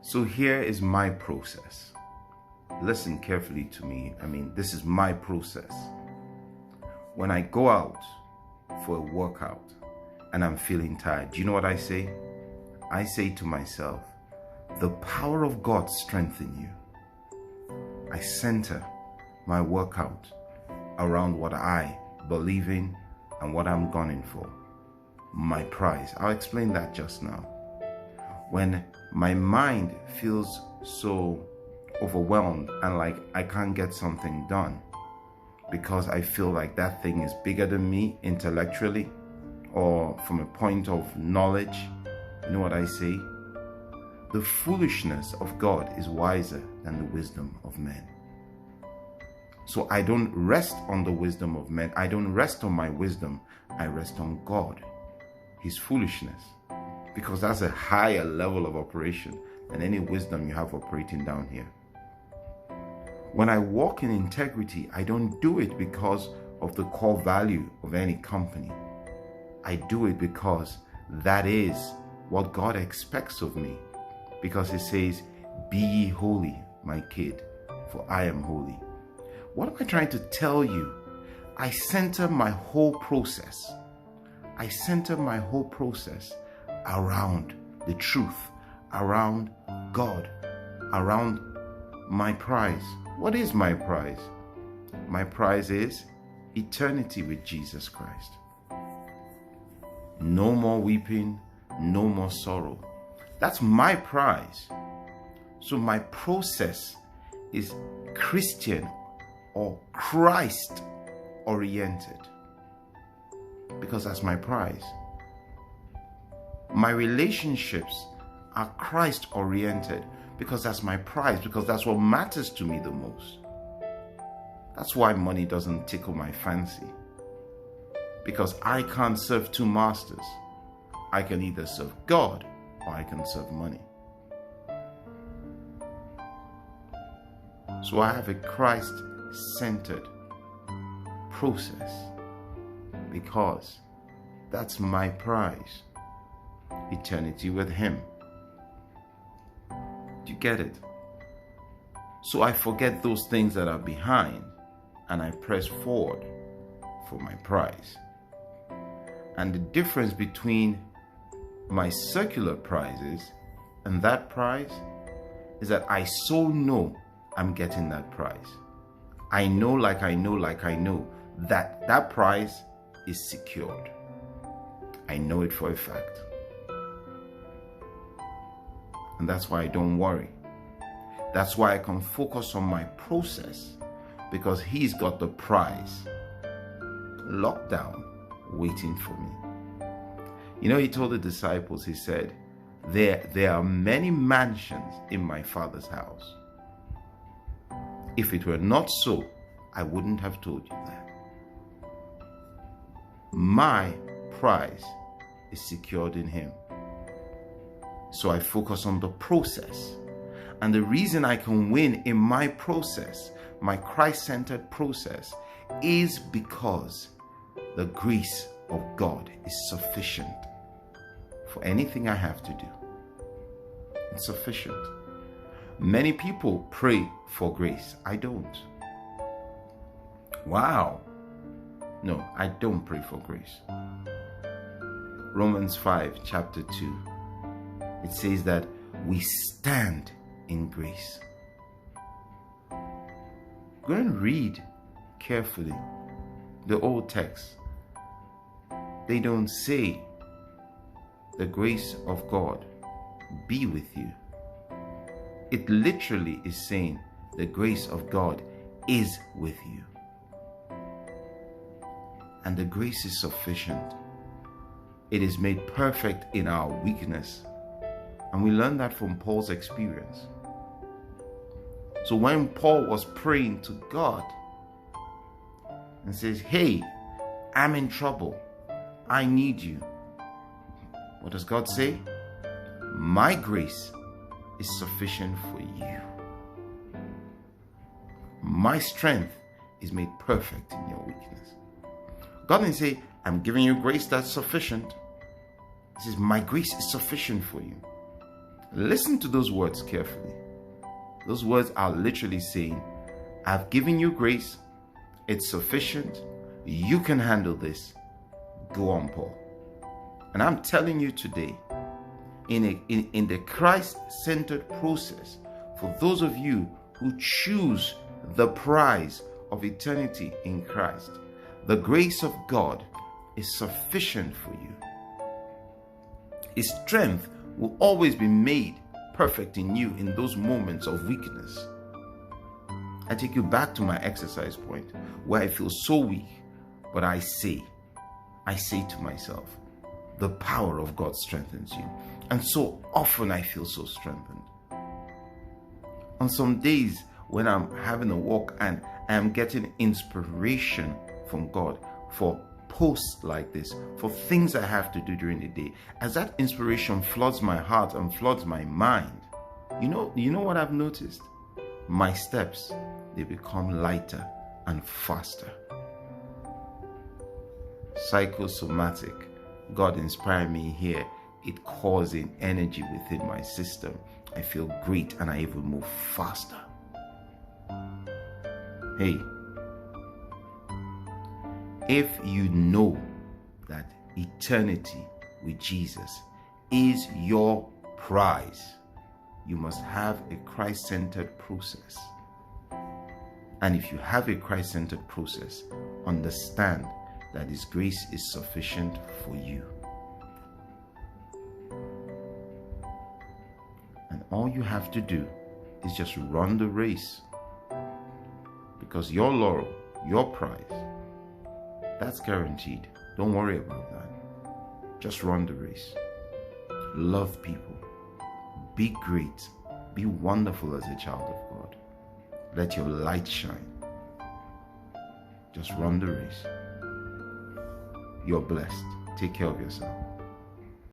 So here is my process. Listen carefully to me. This is my process. When I go out for a workout and I'm feeling tired, do you know what I say? I say to myself, the power of God strengthen you. I center my workout around what I believe in and what I'm gunning for. My prize. I'll explain that just now. When my mind feels so overwhelmed and like I can't get something done because I feel like that thing is bigger than me intellectually or from a point of knowledge, you know what I say? The foolishness of God is wiser than the wisdom of men. So I don't rest on the wisdom of men. I don't rest on my wisdom. I rest on God, His foolishness, because that's a higher level of operation than any wisdom you have operating down here. When I walk in integrity, I don't do it because of the core value of any company. I do it because that is what God expects of me. Because He says, "Be ye holy, my kid, for I am holy." What am I trying to tell you? I center my whole process. I center my whole process around the truth, around God, around my prize. What is my prize? My prize is eternity with Jesus Christ. No more weeping, no more sorrow. That's my prize. So my process is Christian or Christ oriented, because that's my prize. My relationships are Christ oriented, because that's my prize, because that's what matters to me the most. That's why money doesn't tickle my fancy, because I can't serve two masters. I can either serve God or I can serve money. So I have a Christ-centered process because that's my prize. Eternity with Him. Do you get it? So I forget those things that are behind and I press forward for my prize. And the difference between my circular prizes and that prize is that I so know I'm getting that prize. I know that that prize is secured. I know it for a fact. And that's why I don't worry. That's why I can focus on my process, because He's got the prize locked down, waiting for me. You know, He told the disciples, He said, there are many mansions in my Father's house. If it were not so, I wouldn't have told you that. My prize is secured in Him. So I focus on the process. And the reason I can win in my process, my Christ-centered process, is because the grace of God is sufficient for anything I have to do. It's sufficient. Many people pray for grace. I don't. Wow. No, I don't pray for grace. Romans 5, chapter 2. It says that we stand in grace. Go and read carefully the old text. They don't say the grace of God be with you. It literally is saying the grace of God is with you. And the grace is sufficient. It is made perfect in our weakness. And we learn that from Paul's experience. So when Paul was praying to God and says, "Hey, I'm in trouble. I need you." What does God say? "My grace is sufficient for you. My strength is made perfect in your weakness." God didn't say, "I'm giving you grace that's sufficient." He says, "My grace is sufficient for you." Listen to those words carefully. Those words are literally saying, I've given you grace. It's sufficient. You can handle this. Go on, Paul. And I'm telling you today, in the Christ-centered process, for those of you who choose the prize of eternity in Christ, the grace of God is sufficient for you. His strength will always be made perfect in you in those moments of weakness. I take you back to my exercise point where I feel so weak, but I say to myself, the power of God strengthens you. And so often I feel so strengthened. On some days when I'm having a walk and I'm getting inspiration from God for posts like this, for things I have to do during the day, as that inspiration floods my heart and floods my mind, you know what I've noticed? My steps, they become lighter and faster. Psychosomatic, God inspired me here. It causing energy within my system. I feel great and I even move faster. Hey, if you know that eternity with Jesus is your prize, you must have a Christ-centered process. And if you have a Christ-centered process, understand that His grace is sufficient for you. And all you have to do is just run the race. Because your laurel, your prize, that's guaranteed. Don't worry about that. Just run the race. Love people. Be great. Be wonderful as a child of God. Let your light shine. Just run the race. You're blessed. Take care of yourself.